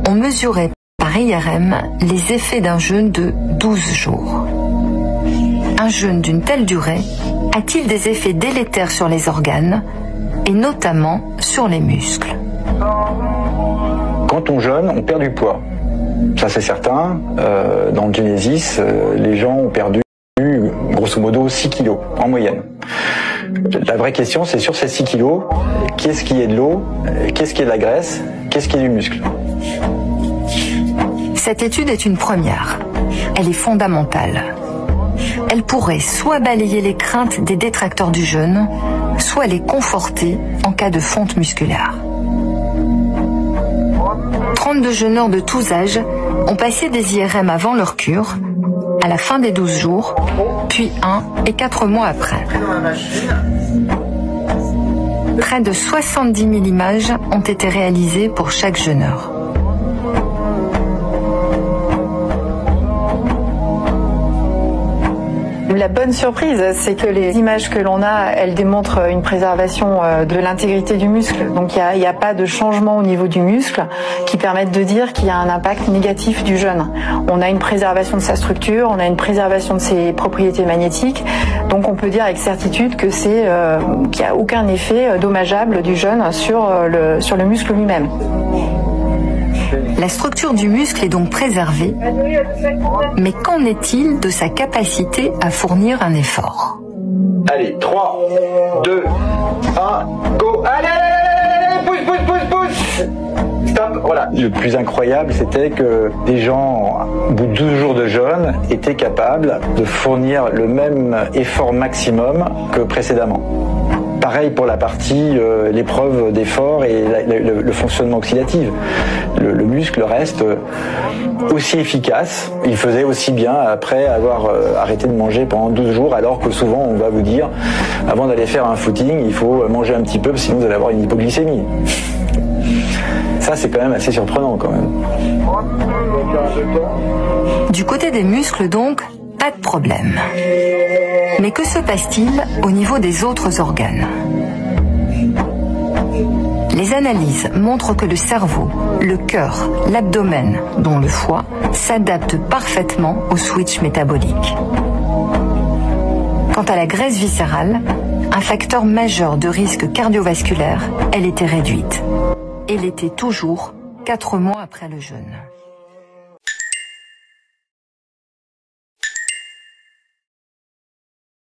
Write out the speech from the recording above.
on mesurait par IRM les effets d'un jeûne de 12 jours. Un jeûne d'une telle durée a-t-il des effets délétères sur les organes et notamment sur les muscles? Quand on jeûne, on perd du poids. Ça c'est certain. Dans le Genesis, les gens ont perdu grosso modo 6 kilos en moyenne. La vraie question, c'est sur ces 6 kilos, qu'est-ce qui est de l'eau, qu'est-ce qui est de la graisse, qu'est-ce qui est du muscle? Cette étude est une première. Elle est fondamentale. Elle pourrait soit balayer les craintes des détracteurs du jeûne, soit les conforter en cas de fonte musculaire. 32 jeûneurs de tous âges ont passé des IRM avant leur cure, à la fin des 12 jours, puis 1 et 4 mois après. Près de 70 000 images ont été réalisées pour chaque jeûneur. La bonne surprise, c'est que les images que l'on a, elles démontrent une préservation de l'intégrité du muscle. Donc il n'y a pas de changement au niveau du muscle qui permettent de dire qu'il y a un impact négatif du jeûne. On a une préservation de sa structure, on a une préservation de ses propriétés magnétiques. Donc on peut dire avec certitude que qu'il n'y a aucun effet dommageable du jeûne sur le muscle lui-même. La structure du muscle est donc préservée, mais qu'en est-il de sa capacité à fournir un effort? Allez, 3, 2, 1, go. Allez, pousse. Stop, voilà. Le plus incroyable, c'était que des gens, au bout de 12 jours de jeûne, étaient capables de fournir le même effort maximum que précédemment. Pareil pour la partie, l'épreuve d'effort et le fonctionnement oxydatif. Le muscle reste aussi efficace. Il faisait aussi bien après avoir arrêté de manger pendant 12 jours, alors que souvent on va vous dire, avant d'aller faire un footing, il faut manger un petit peu, sinon vous allez avoir une hypoglycémie. Ça, c'est quand même assez surprenant quand même. Du côté des muscles donc, pas de problème. Mais que se passe-t-il au niveau des autres organes? Les analyses montrent que le cerveau, le cœur, l'abdomen, dont le foie, s'adaptent parfaitement au switch métabolique. Quant à la graisse viscérale, un facteur majeur de risque cardiovasculaire, elle était réduite. Et l'était toujours 4 mois après le jeûne.